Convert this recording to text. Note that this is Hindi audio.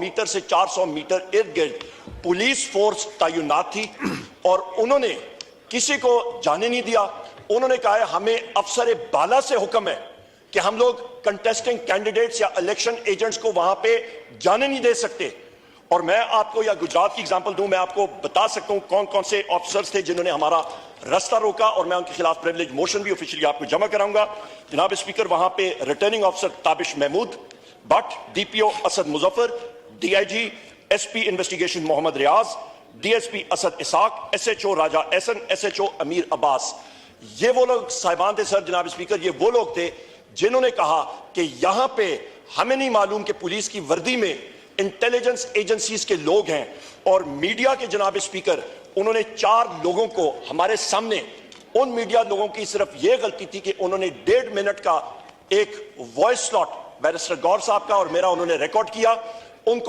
मीटर से 400 मीटर इर्द गिर्द पुलिस फोर्स तैनात थी और उन्होंने किसी को जाने नहीं दिया। उन्होंने कहा है हमें अफसर बाला से हुक्म है कि हम लोग कंटेस्टिंग कैंडिडेट्स या इलेक्शन एजेंट्स को वहां पे जाने नहीं दे सकते। और मैं आपको या गुजरात की एग्जांपल दूं, मैं आपको बता सकता हूं कौन कौन से ऑफिसर्स थे जिन्होंने हमारा रास्ता रोका और मैं उनके खिलाफ प्रिविलेज मोशन भी ऑफिशियली आपको जमा कराऊंगा। जनाब स्पीकर, वहां पे returning officer Tabish Mahmood Butt, DPO Asad Muzaffar, DIG SP investigation Mohammad Riaz, DSP Asad Ishaq, SHO Raja Ehsan, SHO Amir Abbas, ये वो लोग साहिबान थे सर। जनाब स्पीकर, ये वो लोग थे जिन्होंने कहा कि यहां पे हमें नहीं मालूम कि पुलिस की वर्दी में इंटेलिजेंस एजेंसीज के लोग हैं। और मीडिया के जनाब स्पीकर, उन्होंने 4 लोगों को हमारे सामने, उन मीडिया लोगों की सिर्फ यह गलती थी कि उन्होंने 1.5 मिनट का एक वॉइस स्लॉट बैरिस्टर गौर साहब का और मेरा उन्होंने रिकॉर्ड किया। उनको